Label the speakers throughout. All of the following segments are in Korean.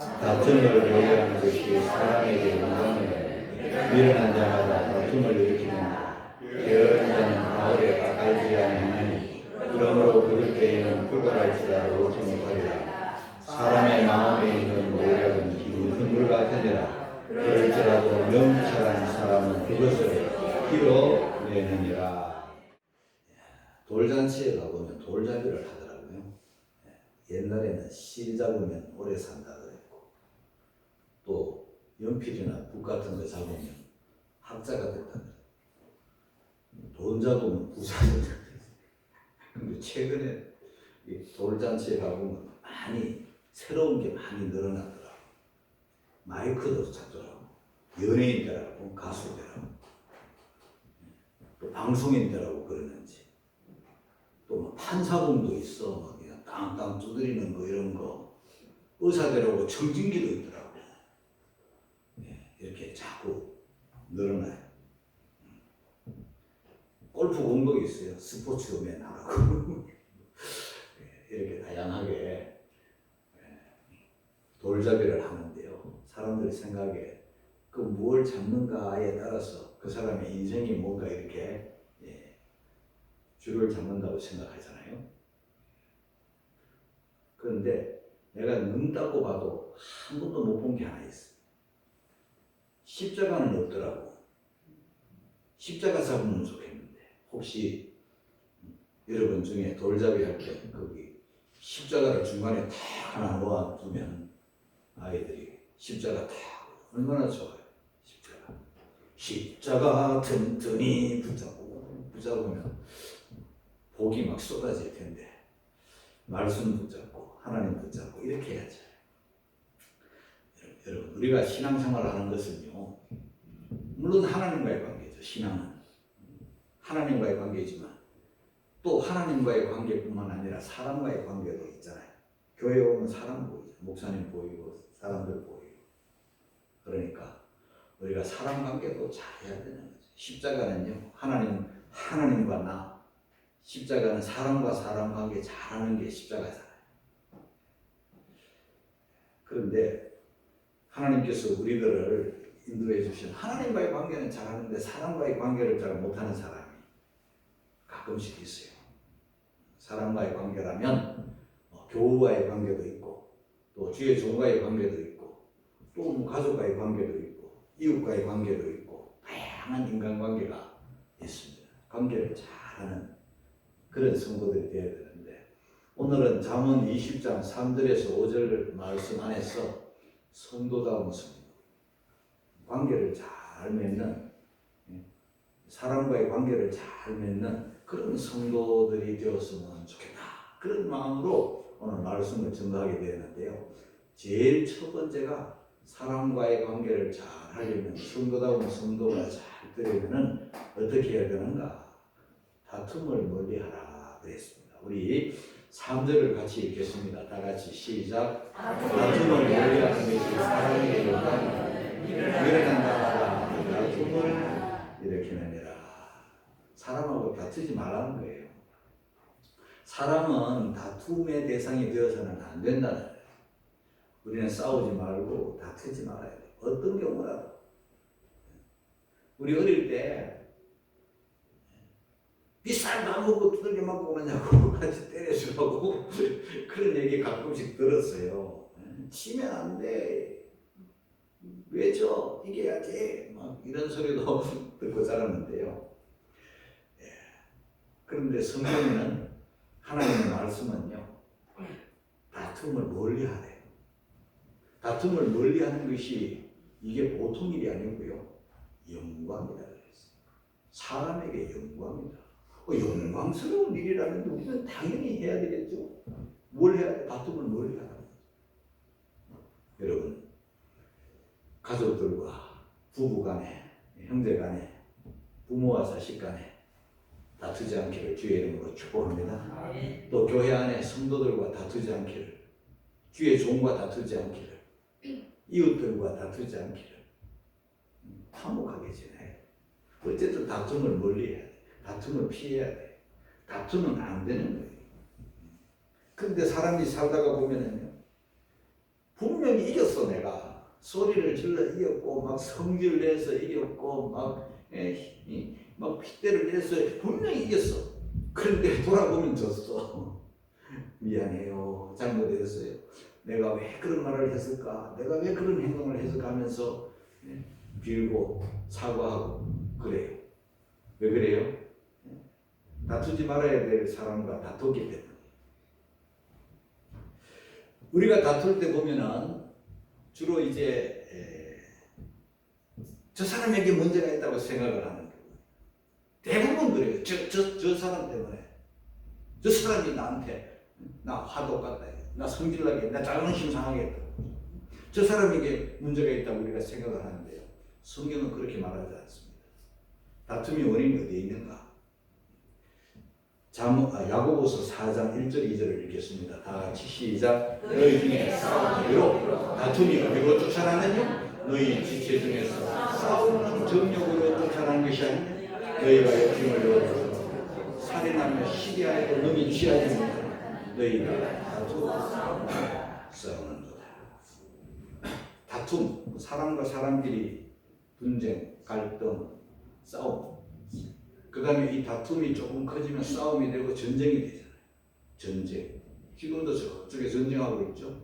Speaker 1: 다툼을 모의하는 것이 사람에게 영광이요 미련한 자마다 다툼을 일으키는다. 게으른 자는 가을에 가까이지 아니하니 그러므로 그럴 때에는 불가할지라도 얻지 못하리라. 사람의 마음에 있는 노력은 흰물 같으니라. 그럴지라도 명철한 사람은 그것을 이뤄내느니라. 돌잔치에 가보면 돌잡이를 하더라고요. 옛날에는 실 잡으면 오래 산다 그랬고, 또 연필이나 붓 같은 거 잡으면 학자가 됐다 그랬고, 돈 잡으면 부자가 됐다. 근데 최근에 이 돌잔치에 가보면 많이 새로운 게 많이 늘어나더라고. 마이크도 찾더라고. 연예인들하고 가수들하고 또 방송인들하고 그러는지, 또 판사봉도 있어. 막 그냥 땅땅 두드리는 거 이런 거. 의사들하고 청진기도 있더라고. 이렇게 자꾸 늘어나요. 골프 공도 있어요. 스포츠음에 나가고 이렇게 다양하게 돌잡이를 하는데요. 사람들이 생각에 그 뭘 잡는가에 따라서 그 사람의 인생이 뭔가 이렇게 줄을 잡는다고 생각하잖아요. 그런데 내가 눈 닦고 봐도 한 번도 못 본 게 하나 있어. 십자가는 없더라고. 십자가 잡으면 좋겠는데, 혹시 여러분 중에 돌잡이 할 때 거기 십자가를 중간에 탁 하나 놓아두면 아이들이 십자가 탁 얼마나 좋아요. 십자가 튼튼히 붙잡으면 복이 막 쏟아질 텐데, 말씀 붙잡고 하나님 붙잡고 이렇게 해야죠. 여러분, 우리가 신앙생활을 하는 것은요, 물론 하나님과의 관계죠. 신앙은 하나님과의 관계지만 또 하나님과의 관계뿐만 아니라 사람과의 관계도 있잖아요. 교회 오면 사람 보이죠. 목사님 보이고 사람들 보이고. 그러니까 우리가 사람 관계도 잘해야 되는 거죠. 십자가는요, 하나님과 나, 십자가는 사람과 사람 관계 잘하는 게 십자가잖아요. 그런데 하나님께서 우리들을 인도해 주신 하나님과의 관계는 잘하는데 사람과의 관계를 잘 못하는 사람이 가끔씩 있어요. 사람과의 관계라면 교우와의 관계도 있고, 또 주의 종과의 관계도 있고, 또 가족과의 관계도 있고, 이웃과의 관계도 있고, 다양한 인간관계가 있습니다. 관계를 잘하는 그런 성도들이 되어야 되는데, 오늘은 잠언 20장 3절에서 5절 말씀 안에서 성도다운 성도, 관계를 잘 맺는, 사람과의 관계를 잘 맺는 그런 성도들이 되었으면 좋겠다, 그런 마음으로 오늘 말씀을 전하게 되는데요. 제일 첫 번째가 사람과의 관계를 잘 하려면, 성도다운 성도가 잘 되려면 어떻게 해야 되는가? 다툼을 멀리하라 그랬습니다. 우리 3절을 같이 읽겠습니다. 다 같이 시작. 다툼을 멀리하는 것이 사람에게 영광이요 미련한 자마다 다툼을 일으키느니라. 사람하고 다투지 말라는 거예요. 사람은 다툼의 대상이 되어서는 안 된다는 거예요. 우리는 싸우지 말고 다투지 말아야 돼요. 어떤 경우라도. 우리 어릴 때 비싼 거 안 먹고 두들겨 맞고 그러냐고 같이 때려주라고 그런 얘기 가끔씩 들었어요. 치면 안 돼. 왜 져? 이겨야지. 막 이런 소리도 듣고 자랐는데요. 그런데 성경에는, 하나님의 말씀은요, 다툼을 멀리 하래요. 다툼을 멀리 하는 것이 이게 보통 일이 아니고요, 영광이다 그랬어요. 사람에게 영광이다. 영광스러운 일이라는 게 우리는 당연히 해야 되겠죠. 뭘 해야 돼? 다툼을 멀리 하라. 여러분, 가족들과 부부 간에, 형제 간에, 부모와 자식 간에 다투지 않기를 주의 이름으로 축복합니다. 또 교회 안에 성도들과 다투지 않기를, 주의 종과 다투지 않기를, 이웃들과 다투지 않기를 화목하게 지내요. 어쨌든 다툼을 멀리 해야 돼. 다툼을 피해야 돼. 다투면 안 되는 거예요. 그런데 사람이 살다가 보면은요, 분명히 이겼어. 내가 소리를 질러 이겼고 막 성질 내서 이겼고 막 핏대를 내서 분명히 이겼어. 그런데 돌아보면 졌어. 미안해요. 잘못했어요. 내가 왜 그런 말을 했을까? 내가 왜 그런 행동을 했을까 하면서 빌고 사과하고 그래요. 왜 그래요? 다투지 말아야 될 사람과 다투기 때문에. 우리가 다툴 때 보면은 주로 이제 저 사람에게 문제가 있다고 생각을 하는 거예요. 대부분 그래요. 저 사람 때문에. 저 사람이 나한테 나 화도 같다. 나 성질나게, 나 자존심 상하겠다. 저 사람에게 문제가 있다고 우리가 생각을 하는데요. 성경은 그렇게 말하지 않습니다. 다툼의 원인이 어디에 있는가? 야고보서 4장 1절 2절을 읽겠습니다. 다 같이 시작. 너희 중에 싸움으로 다툼이 어디로 쫓아나느냐? 너희 지체 중에서 싸우는 정욕으로 쫓아나는 것이 아니냐? 너희가 욕심을 내어서 살인하며 시기하여도 능히 취하지 못하나 너희가 싸우는도다. 다툼, 사람과 사람끼리 분쟁, 갈등, 싸움. 그 다음에 이 다툼이 조금 커지면 싸움이 되고 전쟁이 되잖아요. 전쟁. 지금도 저쪽에 전쟁하고 있죠.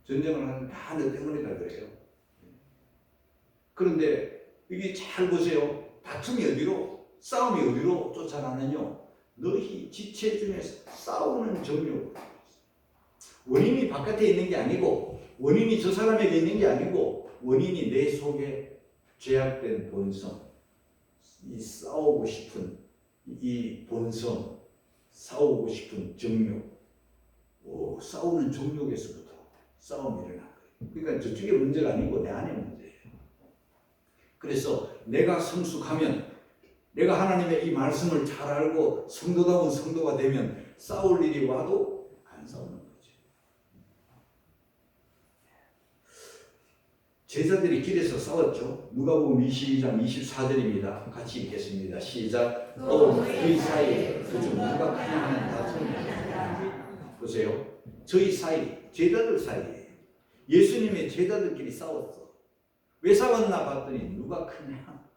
Speaker 1: 전쟁을 하는 다 너 때문이다 그래요. 그런데 이게 잘 보세요. 다툼이 어디로, 싸움이 어디로 쫓아나느냐? 너희 지체 중에서 싸우는 정욕. 원인이 바깥에 있는 게 아니고, 원인이 저 사람에게 있는 게 아니고, 원인이 내 속에 죄악된 본성, 이 싸우고 싶은 이 본성, 싸우고 싶은 정욕, 싸우는 정욕에서부터 싸움이 일어나는 거예요. 그러니까 저쪽에 문제가 아니고 내 안에 문제예요. 그래서 내가 성숙하면, 내가 하나님의 이 말씀을 잘 알고 성도다운 성도가 되면 싸울 일이 와도 안 싸우는 거죠. 제자들이 길에서 싸웠죠. 누가복음 22장 24절입니다. 같이 읽겠습니다. 시작. 또 너희 사이에 그중 누가 크냐 하는 다툼이. 보세요. 저희 사이, 제자들 사이에 예수님의 제자들끼리 싸웠어. 왜 싸웠나 봤더니 누가 크냐?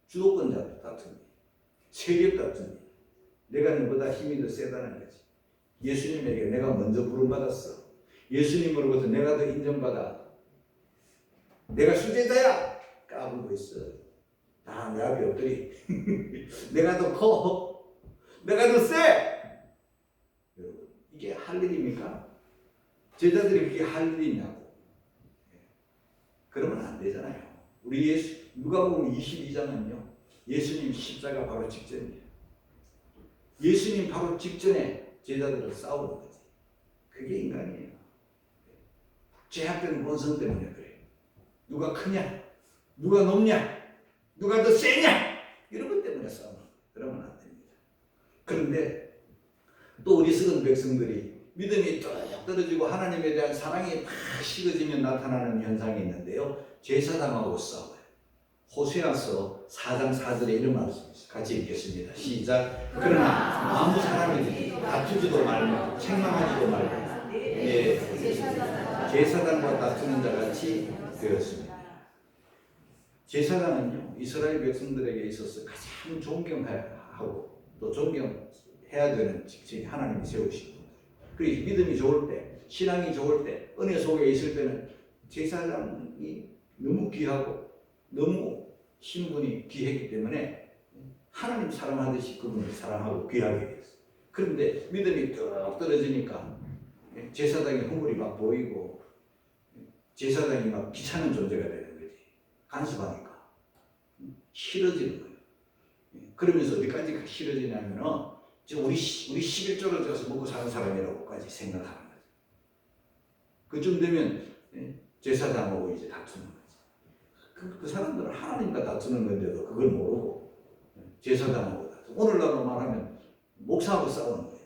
Speaker 1: 주도권자 다툼이, 세력 다툼이. 내가 너보다 힘이 더 세다는 거지. 예수님에게 내가 먼저 부름받았어. 예수님으로부터 내가 더 인정받아. 내가 수제자야! 까불고 있어. 다 내 앞에 엎드리. 내가 더 커. 내가 더 세! 여러분, 이게 할 일입니까? 제자들이 그게 할 일이냐고. 그러면 안 되잖아요. 우리 누가복음 22장은요. 예수님 십자가 바로 직전이에요. 예수님 바로 직전에 제자들을 싸우는 거지. 그게 인간이에요. 죄악된 본성 때문에 그래요. 누가 크냐? 누가 높냐? 누가 더 세냐? 이런 것 때문에 싸우는 거예요. 그러면 안 됩니다. 그런데 또 우리 썩은 백성들이 믿음이 뚝 떨어지고 하나님에 대한 사랑이 막 식어지면 나타나는 현상이 있는데요. 제사장하고 싸워요. 호세아서 4장 4절에 이런 말씀이 있어요. 같이 읽겠습니다. 시작. 그러나 아무 사람이 다투지도 말고 책망하지도 말고 제사장과 다투는 자 같이 되었습니다. 제사장은요, 이스라엘 백성들에게 있어서 가장 존경하고 또 존경해야 되는 직책이 하나님이 세우신 분들. 그리고 믿음이 좋을 때, 신앙이 좋을 때, 은혜 속에 있을 때는 제사장이 너무 귀하고 너무 신분이 귀했기 때문에 하나님 사랑하듯이 그분을 사랑하고 귀하게 됐어요. 그런데 믿음이 뚝 떨어지니까 제사장의 허물이 막 보이고 제사장이 막 귀찮은 존재가 되는 거지. 간섭하니까. 싫어지는 거예요. 그러면서 어디까지 싫어지냐면은 우리 11조를 들어서 먹고 사는 사람이라고까지 생각하는 거죠. 그쯤 되면 제사장하고 이제 다투는 거지. 그 사람들은 하나님과 다투는 건데도 그걸 모르고 제사장하고 다투고 오늘날로 말하면 목사하고 싸우는 거예요.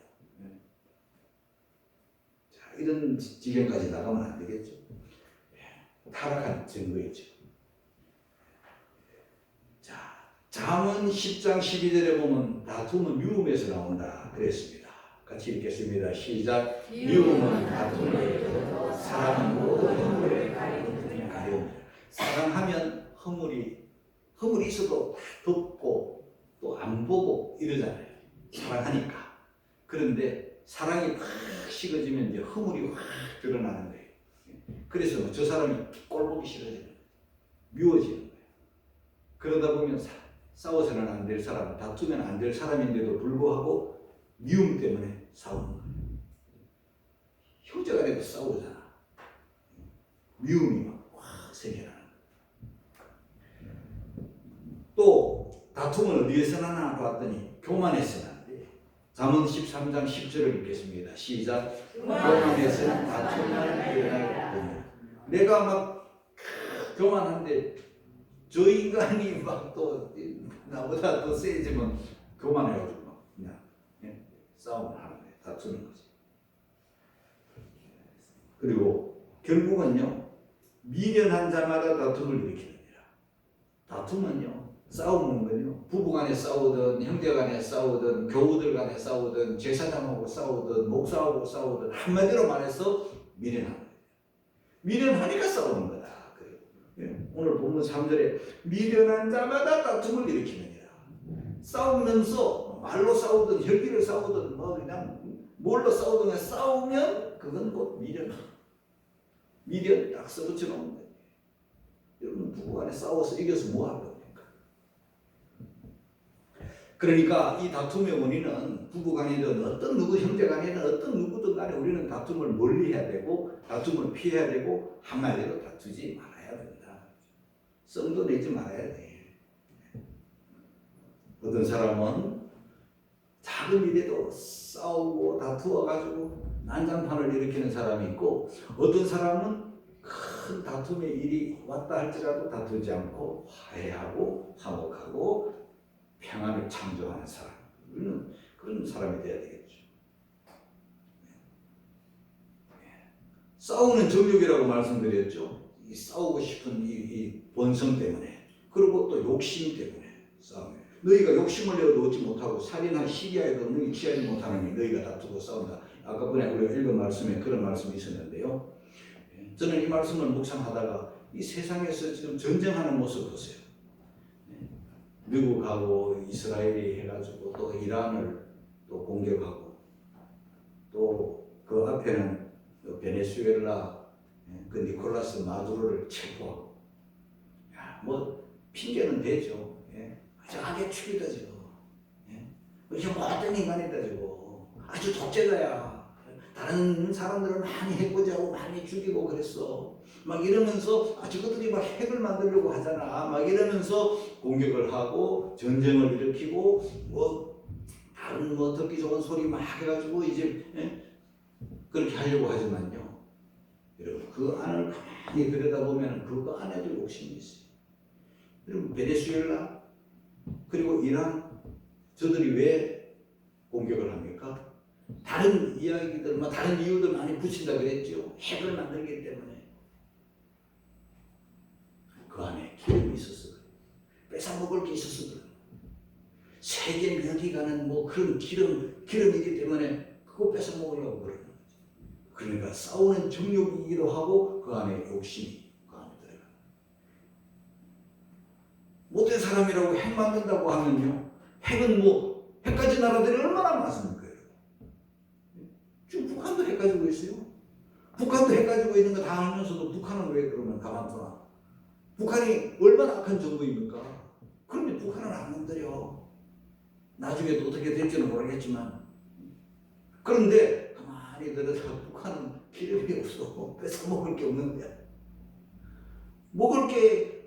Speaker 1: 자, 이런 지경까지 나가면 안 되겠죠. 타락한 증거이죠. 자, 잠언 10장 12절에 보면 다툼은 미움에서 나온다 그랬습니다. 같이 읽겠습니다. 시작. 미움은 다툼을 이루고 사랑은 모든 허물을 가리우느니라. 사랑하면 허물이 있어도 다 덮고 또 안 보고 이러잖아요. 사랑하니까. 그런데 사랑이 확 식어지면 이제 허물이 확 드러나는 거예요. 그래서 저 사람이 꼴 보기 싫어지는 거예요. 미워지는 거예요. 그러다 보면 싸워서는 안 될 사람, 다투면 안 될 사람인데도 불구하고 미움 때문에 싸우는 거예요. 형제간에도 싸우잖아. 미움이 막 확 생겨나는 거예요. 또 다툼은 어디에서 나나 봤더니 교만에서 나는데 잠언 13장 10절을 읽겠습니다. 시작. 교만에서는 다툼을 일어나게. 내가 막 교만한데 저 인간이 막 또 나보다 더 세지면 교만해가지고 막 그냥 싸움을 하는 거예요. 다투는 거지. 그리고 결국은요, 미련한 자마다 다툼을 일으키느니라. 다툼은요, 싸우는 건요, 부부간에 싸우든 형제간에 싸우든 교우들 간에 싸우든 제사장하고 싸우든 목사하고 싸우든 한마디로 말해서 미련한 거예요. 미련하니까 싸우는 거다. 오늘 본문 3절에 미련한 자마다 다툼을 일으키느니라. 싸우면서 말로 싸우든 혈기를 싸우든 뭐 그냥 뭘로 싸우든 싸우면 그건 곧 미련 딱 써붙여 놓은 거예요. 여러분 부부간에 싸워서 이겨서 뭐 할 겁니까? 그러니까 이 다툼의 원인은 부부간이든 어떤 누구 형제간이든 어떤 누구든 간에 우리는 다툼을 멀리해야 되고 다툼을 피해야 되고 한마디로 다투지 말아야 된다. 썸도 내지 말아야 돼. 어떤 사람은 작은 일에도 싸우고 다투어가지고 난장판을 일으키는 사람이 있고 어떤 사람은 큰 다툼의 일이 왔다 할지라도 다투지 않고 화해하고 화목하고 평안을 창조하는 사람. 우리는 그런 사람이 돼야 되겠죠. 싸우는 정욕이라고 말씀드렸죠. 이 싸우고 싶은 이 본성 때문에, 그리고 또 욕심 때문에 싸움에. 너희가 욕심을 내어도 얻지 못하고 살인한 시기야에도 너희 취하지 못하느니 너희가 다투고 싸운다. 아까 전에 우리가 읽은 말씀에 그런 말씀이 있었는데요. 저는 이 말씀을 묵상하다가 이 세상에서 지금 전쟁하는 모습 보세요. 미국하고 이스라엘이 해가지고 또 이란을 또 공격하고 또 그 앞에는 베네수엘라 그 니콜라스 마두로를 체포하고, 야, 뭐 핑계는 되죠. 아주 악의 축이다 지금. 이게 뭐 어떤 인간이다 지금. 아주 독재자야. 다른 사람들은 많이 해코지하고 많이 죽이고 그랬어. 막 이러면서 저것들이 막 핵을 만들려고 하잖아. 막 이러면서 공격을 하고 전쟁을 일으키고 뭐 다른 뭐 듣기 좋은 소리 막 해가지고 이제 그렇게 하려고 하지만요. 여러분 그 안을 가만히 들여다보면 그 안에도 욕심이 있어요. 여러분 베네수엘라 그리고 이란 저들이 왜 공격을 합니까? 다른 이야기들, 뭐 다른 이유들 많이 붙인다 그랬죠. 핵을 만들기 때문에. 그 안에 기름이 있었어. 뺏어 먹을 게 있었어. 세계 몇이 가는 뭐 그런 기름이기 때문에 그거 뺏어 먹으려고 그러는 거지. 그러니까 싸우는 정욕이기도 하고 그 안에 욕심이 그 안에 들어가. 못된 사람이라고 핵 만든다고 하면요. 핵은 뭐 핵가진 나라들이 얼마나 많습니까? 지금 북한도 핵 가지고 있어요. 북한도 핵 가지고 있는 거 다 알면서도 북한은 왜 그러면 가만두나? 북한이 얼마나 악한 정부입니까? 그런데 북한은 안 건드려. 나중에 또 어떻게 될지는 모르겠지만. 그런데 가만히 들어서 북한은 기름이 없어. 뺏어 먹을 게 없는 거야.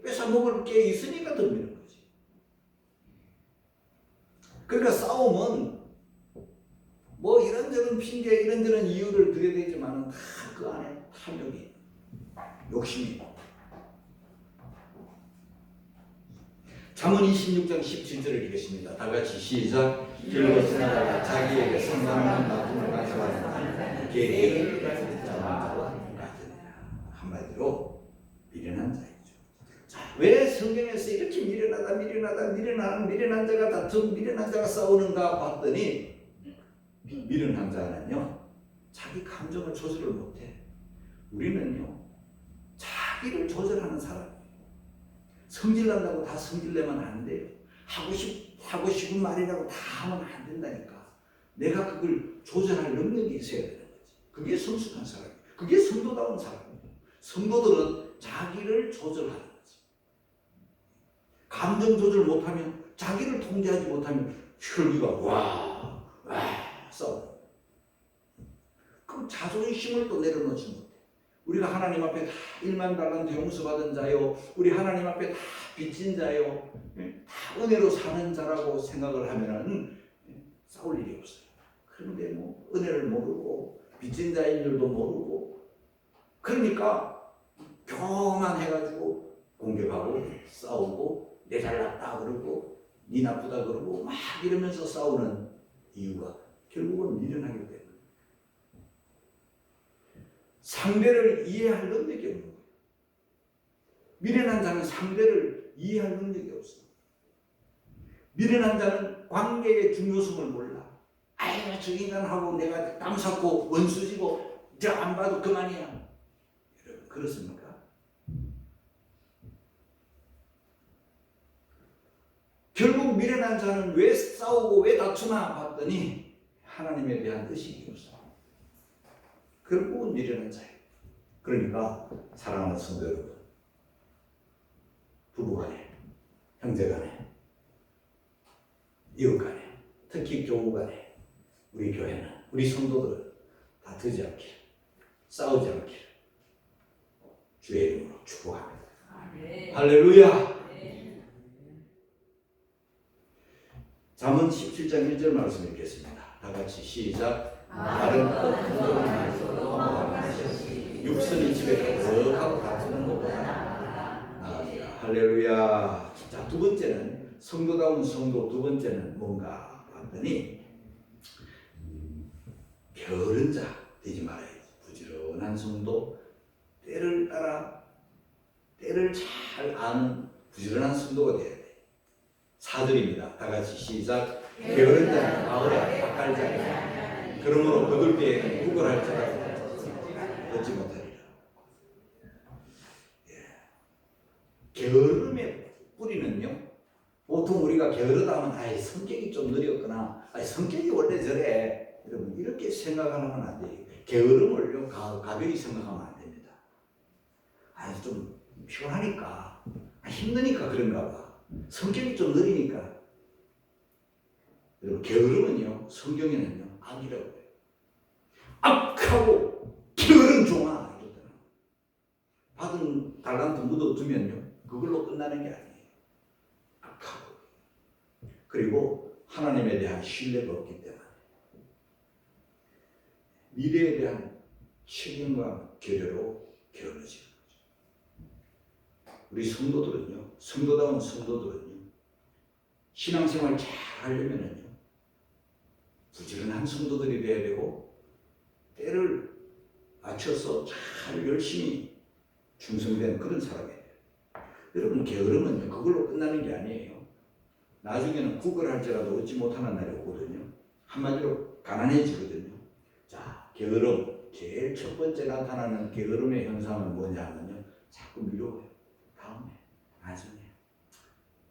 Speaker 1: 뺏어 먹을 게 있으니까 덤비는 거지. 그러니까 싸움은 뭐 이런저런 핑계, 이런저런 이유를 들여대지만 다 그 안에 탐욕이, 욕심이. 잠언 26장 17절을 읽겠습니다. 다 같이 시작. 길로 지나다가 자기에게 상관하는 나쁨을 가져가는 계획을 가진 자와 같으니라. 한마디로 미련한 자이죠. 자, 왜 성경에서 이렇게 미련한 자가 다툼, 미련한 자가 싸우는가 봤더니 미련한 자는요 자기 감정을 조절을 못해. 우리는요 자기를 조절하는 사람이에요. 성질난다고 다 성질내면 안 돼요. 하고 싶은 말이라고 다 하면 안 된다니까. 내가 그걸 조절할 능력이 있어야 되는 거지. 그게 성숙한 사람이에요. 그게 성도다운 사람이에요. 성도들은 자기를 조절하는 거지. 감정 조절 못하면, 자기를 통제하지 못하면 혈기가 와 싸워. 그럼 자존심을 또 내려놓지 못해. 우리가 하나님 앞에 다 1만 달란트 용서받은 자요, 우리 하나님 앞에 다 빚진 자요, 다 은혜로 사는 자라고 생각을 하면은 싸울 일이 없어요. 그런데 뭐 은혜를 모르고 빚진 자인 줄도 모르고, 그러니까 교만해가지고 공격하고 싸우고 내 잘났다 그러고 니 나쁘다 그러고 막 이러면서 싸우는 이유가 결국은 미련하기 때문에. 상대를 이해할 능력이 없는 거예요. 미련한 자는 상대를 이해할 능력이 없어. 미련한 자는 관계의 중요성을 몰라. 아유 저 인간하고 내가 땀 샀고 원수지고 저 안 봐도 그만이야. 여러분 그렇습니까? 결국 미련한 자는 왜 싸우고 왜 다투나 봤더니 하나님에 대한 의식이 없어. 결국은 미련한 자예요. 그러니까 사랑하는 성도 여러분, 부부간에, 형제간에, 이웃간에, 특히 교우간에, 우리 교회는, 우리 성도들은 다투지 않기를, 싸우지 않기를 주의 이름으로 축복합니다. 아멘. 할렐루야. 잠언 17장 1절 말씀 읽겠습니다. 다 같이 시작. 말은 큰 말소로 육선이 집에 거룩하고 다투는 것보다 나으리라. 할렐루야. 자, 두 번째는 성도다운 성도. 두 번째는 뭔가 봤더니 게으른 자 되지 말아야지. 부지런한 성도, 때를 따라 때를 잘 아는 부지런한 성도가 돼야 돼. 4절입니다. 다 같이 시작. 게으른 자는 가을에 밭갈자니라. 그러므로 거둘 때에는 구걸할지라도 얻지 못하리라. 게으름의 뿌리는요, 보통 우리가 게으르다 하면 아이 성격이 좀 느렸구나, 아이 성격이 원래 저래, 여러분 이렇게 생각하면 안 돼요. 게으름을요 가벼이 생각하면 안 됩니다. 아이 좀 피곤하니까, 힘드니까 그런가 봐, 성격이 좀 느리니까. 여러분 게으름은요 성경에는요 악이라고 해요. 악하고 게으른 종아 이러더라. 받은 달란트 묻어두면요 그걸로 끝나는 게 아니에요. 악하고, 그리고 하나님에 대한 신뢰가 없기 때문에 미래에 대한 책임과 결여로 게을러지는 거죠. 우리 성도들은요, 성도다운 성도들은요 신앙생활 잘 하려면은요 부지런한 성도들이 되어야 되고, 때를 맞춰서 잘 열심히 충성된 그런 사람이에요. 여러분 게으름은요 그걸로 끝나는 게 아니에요. 나중에는 구걸할지라도 얻지 못하는 날이 오거든요. 한마디로 가난해지거든요. 자, 게으름 제일 첫 번째 나타나는 게으름의 현상은 뭐냐면요, 자꾸 미뤄요. 다음에, 나중에,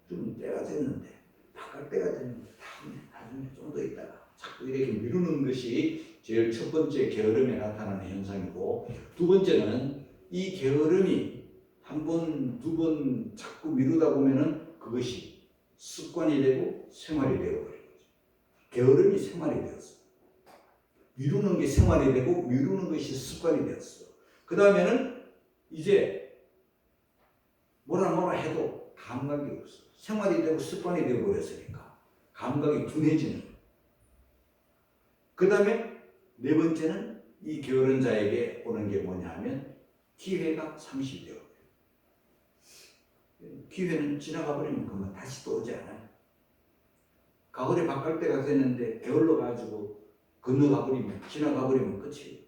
Speaker 1: 좀 때가 됐는데, 바깥 때가 됐는데, 다음에, 나중에 좀 더 있다가 자꾸 이렇게 미루는 것이 제일 첫 번째 게으름에 나타나는 현상이고, 두 번째는 이 게으름이 한 번, 두 번 자꾸 미루다 보면은 그것이 습관이 되고 생활이 되어버린 거죠. 게으름이 생활이 되었어. 미루는 게 생활이 되고 미루는 것이 습관이 되었어. 그 다음에는 이제 뭐라 해도 감각이 없어. 생활이 되고 습관이 되어버렸으니까 감각이 둔해지는 거예요. 그 다음에 네 번째는 이 게으른 자에게 오는 게 뭐냐 하면 기회가 상실되어요. 기회는 지나가 버리면 그만 다시 또 오지 않아요. 가을에 바꿀 때가 됐는데 게을러 가지고 건너가 버리면, 지나가 버리면 끝이에요.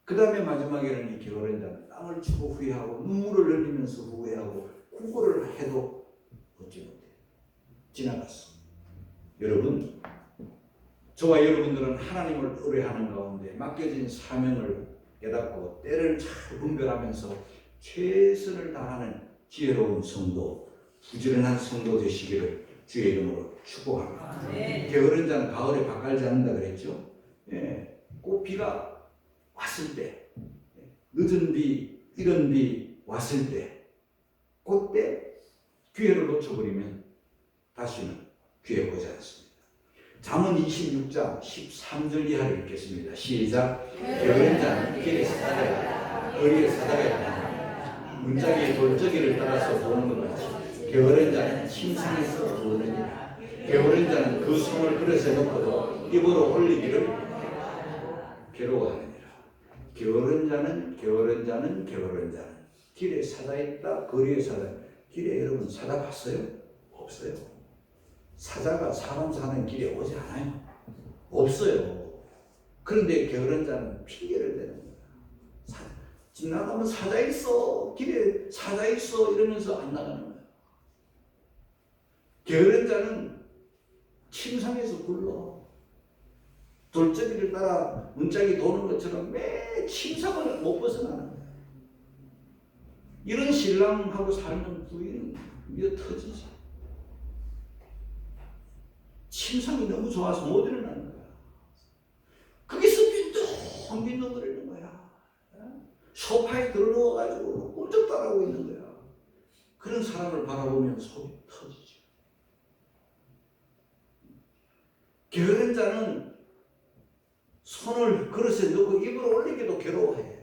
Speaker 1: 그 다음에 마지막에는 이 게으른 자는 땅을 치고 후회하고 눈물을 흘리면서 후회하고 구걸을 해도 얻지 못해. 지나갔어. 여러분 저와 여러분들은 하나님을 의뢰하는 가운데 맡겨진 사명을 깨닫고 때를 잘 분별하면서 최선을 다하는 지혜로운 성도, 부지런한 성도 되시기를 주의 이름으로 축복합니다. 게으른 자는 가을에 밭갈지 않는다 그랬죠. 꼭 비가 왔을 때, 늦은 비, 이른 비 왔을 때, 그때 기회를 놓쳐버리면 다시는 기회 보지 않습니다. 잠언 26장 13절 이하를 읽겠습니다. 시작. 게으른 자는 길에서 사다가 거리에 사다가 문짝이 돌저기를 따라서 도는 것 같이 게으른 자는 침상에서 도느니라. 게으른 자는 그 손을 그릇에 넣고도 입으로 올리기를 괴로워하느니라. 게으른 자는 길에 사다 있다, 거리에 사다. 길에 여러분 사다 봤어요? 없어요. 사자가 사람 사는 길에 오지 않아요. 없어요. 그런데 게으른 자는 핑계를 대는 거야. 지나가면 사자 있어, 길에 사자 있어 이러면서 안 나가는 거야. 게으른 자는 침상에서 굴러. 돌저기를 따라 문짝이 도는 것처럼 매 침상을 못 벗어나는 거야. 이런 신랑하고 살면 부인은 미어 터지지. 침상이 너무 좋아서 못 일어나는 거야. 거기서 빈둥빈둥거리는 거야. 소파에 들어누워가지고 꿈쩍달하고 있는 거야. 그런 사람을 바라보면 속이 터지죠. 게으른 자는 손을 그릇에 넣고 입으로 올리기도 괴로워해.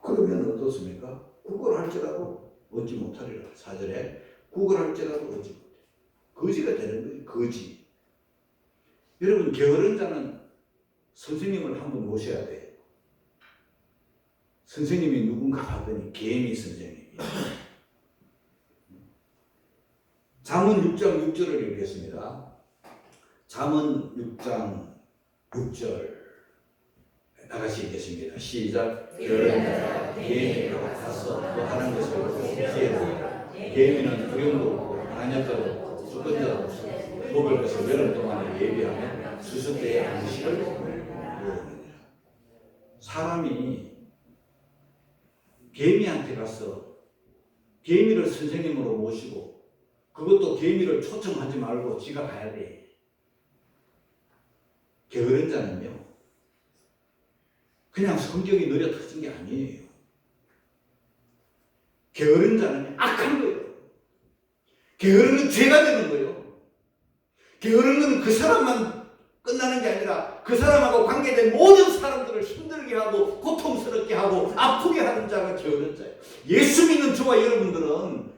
Speaker 1: 그러면 어떻습니까? 구걸할지라도 얻지 못하리라. 4절에 구걸할지라도 얻지 못해. 거지가 되는 거예요. 거지. 여러분 게으른 자는 선생님을 한번 모셔야 돼요. 선생님이 누군가 봤더니 개미 선생님이에요. 잠언 6장 6절을 읽겠습니다. 잠언 6장 6절 다 같이 읽겠습니다. 시작. 게으른 자가 개미와 같아서 또 하는 것을 피해라. 개미는 두려움도 없고 안역도 없고 주권자도 없어 먹을 것을 여름 동안에 예비하며 수수 때에 음식을 먹느니라. 사람이 개미한테 가서 개미를 선생님으로 모시고 그것도 개미를 초청하지 말고 지가 가야 돼. 게으른 자는요 그냥 성격이 느려 터진 게 아니에요. 게으른 자는 악한 거예요. 게으른 건 죄가 되는 거예요. 게으른 건 그 사람만 끝나는 게 아니라 그 사람하고 관계된 모든 사람들을 힘들게 하고 고통스럽게 하고 아프게 하는 자가 게으른 자예요. 예수 믿는 저와 여러분들은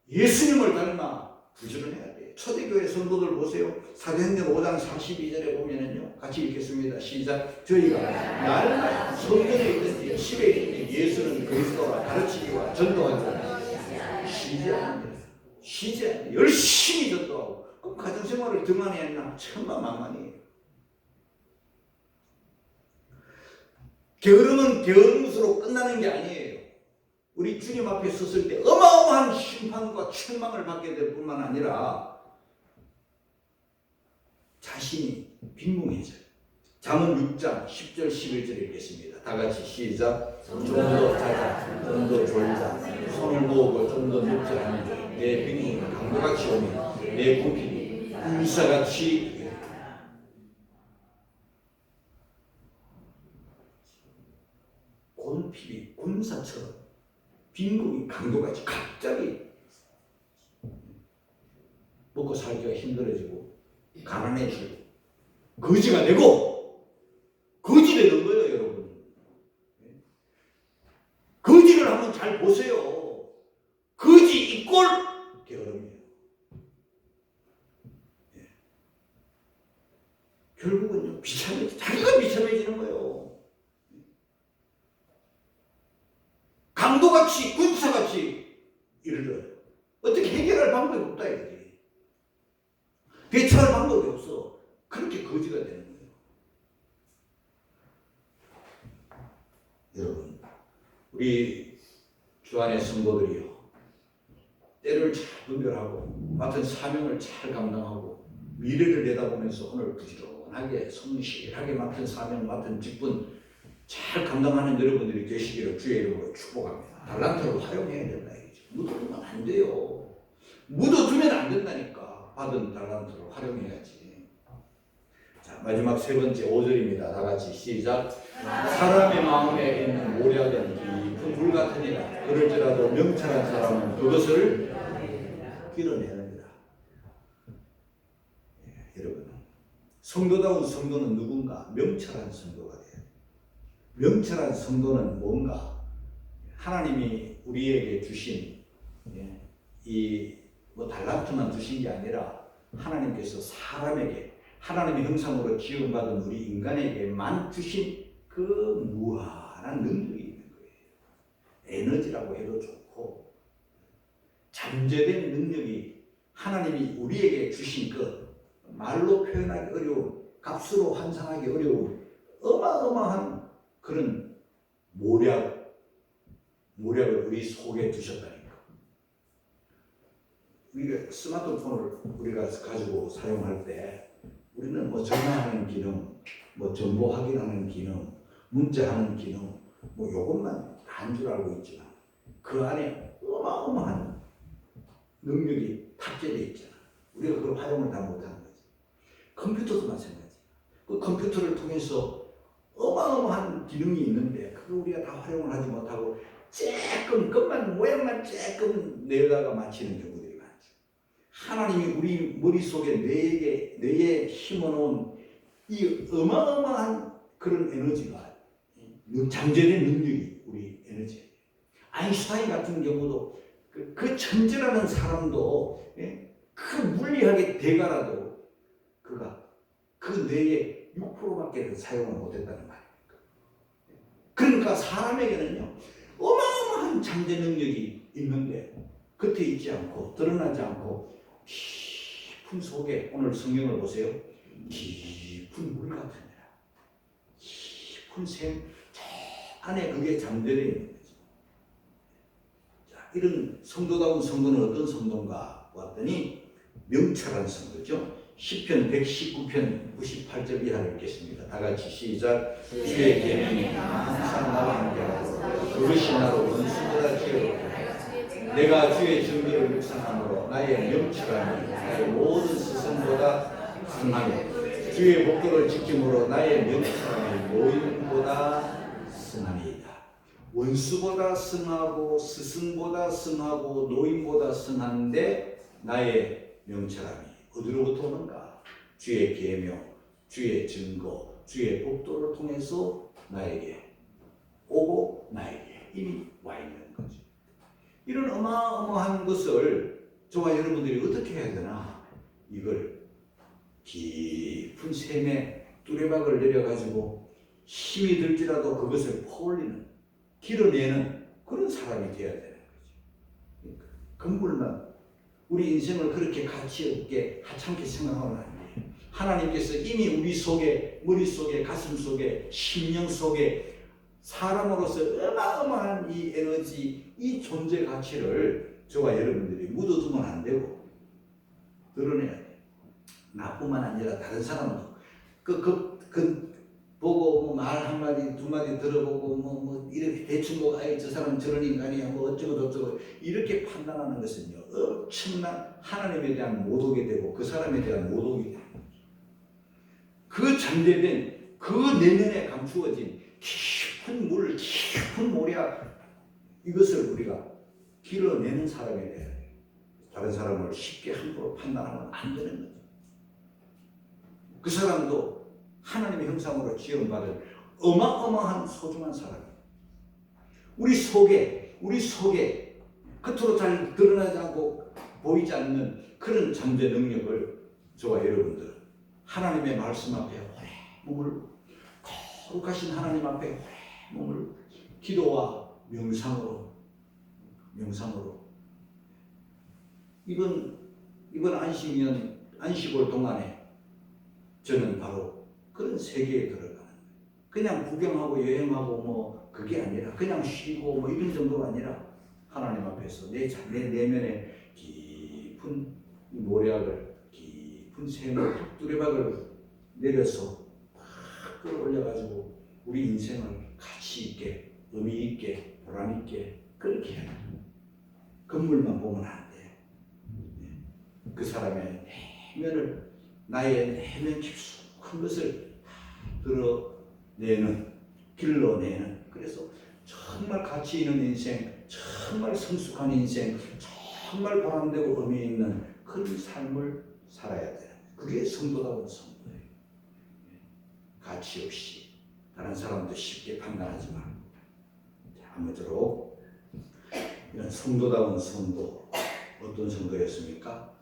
Speaker 1: 예수님을 닮아 부지런해야 돼요. 초대교회 성도들 보세요. 사도행전 5장 32절에 보면은요. 같이 읽겠습니다. 시작. 저희가 날마다 성전에 있든지 집에 있든지 예수는 그리스도라 가르치기와 전도하기를 쉬지 않습니다. 쉬지 않아요. 열심히 전도하고. 그럼 가정생활을 등한히 했나? 천만만만이에요. 게으름은 게으름으로 끝나는 게 아니에요. 우리 주님 앞에 섰을 때 어마어마한 심판과 책망을 받게 될 뿐만 아니라 자신이 빈궁해져요. 잠언 6장 10절 11절 읽겠습니다. 다 같이 시작. 좀 더 자자, 좀 더 졸자, 손을 모으고 좀 더 눕자 하니 내 빈궁이 강도같이 오며 내 굽힘이 군사같이 곤핍이 군사처럼 빈궁이 강도같이 갑자기 먹고 살기가 힘들어지고 가난해지고 거지가 되고 거지 되는 거예요, 여러분. 거지를 한번 잘 보세요. 거지 이꼴 게으름이에요. 결국은요 자기가 비참해지는 거예요. 강도같이 군사같이 이르러요. 어떻게 해결할 방법이 없다 이거지. 대처할 방법이 없어. 그렇게 거지가 되는 거예요. 여러분, 우리 주 안의 성도들이요. 때를 잘 분별하고 맡은 사명을 잘 감당하고 미래를 내다보면서 오늘 부지런하게 성실하게 맡은 사명 맡은 직분 잘 감당하는 여러분들이 되시기를 주의 이름으로 축복합니다. 달란트를 활용해야 된다 이거죠. 묻어두면 안 돼요. 묻어두면 안 된다니까. 받은 달란트를 활용해야지. 자, 마지막 세 번째 5절입니다. 다 같이 시작. 사람의 마음에 있는 모략은 깊은 물 같으니라. 그럴지라도 명철한 사람은 그것을 길어내느니라. 여러분, 성도다운 성도는 누군가? 명철한 성도가 돼요. 명철한 성도는 뭔가? 하나님이 우리에게 주신 이 달란트만 주신 게 아니라 하나님께서 사람에게 하나님의 형상으로 지음받은 우리 인간에게만 주신 그 무한한 능력이 있는 거예요. 에너지라고 해도 좋고 잠재된 능력이 하나님이 우리에게 주신 그 말로 표현하기 어려운 값으로 환상하기 어려운 어마어마한 그런 모략을 우리 속에 두셨다니까. 우리가 스마트폰을 우리가 가지고 사용할 때 우리는 뭐 전화하는 기능, 뭐 정보 확인하는 기능, 문자하는 기능, 뭐 요것만 한 줄 알고 있지만 그 안에 어마어마한 능력이 탑재되어 있잖아. 우리가 그걸 활용을 다 못하는 거지. 컴퓨터도 마찬가지야. 그 컴퓨터를 통해서 어마어마한 기능이 있는데 그걸 우리가 다 활용을 하지 못하고 조금 것만 모양만 조금 내다가 맞히는 경우들이 많죠. 하나님이 우리 머릿속에 뇌에 심어놓은 이 어마어마한 그런 에너지가 잠재된 능력이 우리 에너지예요. 아인슈타인 같은 경우도 그 천재라는 사람도 그 물리학의 대가라도 그가 그 뇌의 6%밖에 사용을 못했다는 말입니다. 그러니까 사람에게는요 어마어마한 잠재 능력이 있는데 겉에 있지 않고 드러나지 않고 깊은 속에 오늘 성경을 보세요. 깊은 물 같으니라. 깊은 샘 안에 그게 잠재되어 있는 거죠. 자, 이런 성도다운 성도는 어떤 성도인가 왔더니 명철한 성도죠. 시편 119편 98절 이하를 읽겠습니다. 다 같이 시작. 주의 계명이 항상 나와 함께하고 그것이 나로 원수보다 지혜롭다. 내가 주의 정의를 묵상함으로 나의 명철함이 나의 모든 스승보다 승하며 주의 복도를 지킴으로 나의 명철함이 노인보다 승하니이다. 원수보다 승하고 스승보다 승하고 노인보다 승한데 나의 명철함이 어디로부터 오는가? 주의 계명, 주의 증거, 주의 복도를 통해서 나에게 오고 나에게 이미 와 있는 거죠. 이런 어마어마한 것을 저와 여러분들이 어떻게 해야 되나? 이걸 깊은 샘에 뚜레박을 내려가지고 힘이 들지라도 그것을 퍼올리는, 길어내는 그런 사람이 되어야 되는 거죠. 근본은 우리 인생을 그렇게 가치 없게 하찮게 생각하면 안 돼요. 하나님께서 이미 우리 속에, 머릿속에, 가슴속에, 심령 속에 사람으로서 어마어마한 이 에너지, 이 존재 가치를 저와 여러분들이 묻어두면 안 되고 드러내야 돼요. 나뿐만 아니라 다른 사람도 보고 뭐 말 한마디 두마디 들어보고 뭐 이렇게 대충 보고 아이 저 사람 저런 인간이야 뭐 어쩌고 저쩌고 이렇게 판단하는 것은요 엄청난 하나님에 대한 모독이 되고 그 사람에 대한 모독이 되는 거죠. 그 잠재된 그 내면에 감추어진 깊은 물, 깊은 모략 이것을 우리가 길어내는 사람이 돼야 돼요. 다른 사람을 쉽게 함부로 판단하면 안 되는 거죠. 그 사람도 하나님의 형상으로 지음받은 어마어마한 소중한 사람이에요. 우리 속에 겉으로 잘 드러나지 않고 보이지 않는 그런 잠재 능력을 저와 여러분들은 하나님의 말씀 앞에 오래 몸을 거룩하신 하나님 앞에 오래 몸을 기도와 명상으로 이번 안식월 동안에 저는 바로 그런 세계에 들어가는 거예요. 그냥 구경하고 여행하고 뭐 그게 아니라 그냥 쉬고 뭐 이런 정도가 아니라 하나님 앞에서 내 내면에 깊은 이 모래학을 깊은 샘을 뚜레박을 내려서 막 끌어올려가지고 우리 인생을 가치 있게 의미 있게 보람 있게 그렇게 해야 돼요. 건물만 보면 안 돼요. 그 사람의 내면을 나의 내면 깊숙한 것을 드러내는 길러내는 그래서 정말 가치 있는 인생 정말 성숙한 인생 정말 보람되고 의미 있는 그런 삶을 살아야 돼요. 그게 성도다운 성도예요. 가치 없이 다른 사람도 쉽게 판단하지 말고 아무쪼록 이런 성도다운 성도 어떤 성도였습니까?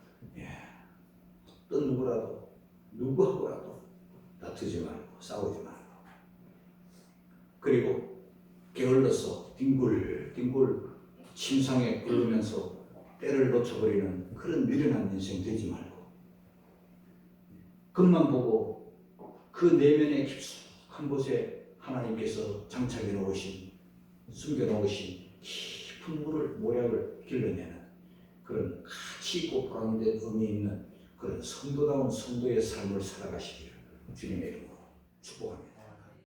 Speaker 1: 어떤 누구라도 누구하고라도 다투지 말고 싸우지 말고 그리고 게을러서 뒹굴 침상에 끓으면서 때를 놓쳐버리는 그런 미련한 인생 되지 말고 것만 보고 그 내면의 깊숙한 곳에 하나님께서 장착해 놓으신 숨겨 놓으신 깊은 물을 모략을 길러내는 그런 가치 있고 보람된 의미 있는 그런 성도다운 성도의 삶을 살아가시기를 주님의 이름으로 축복합니다.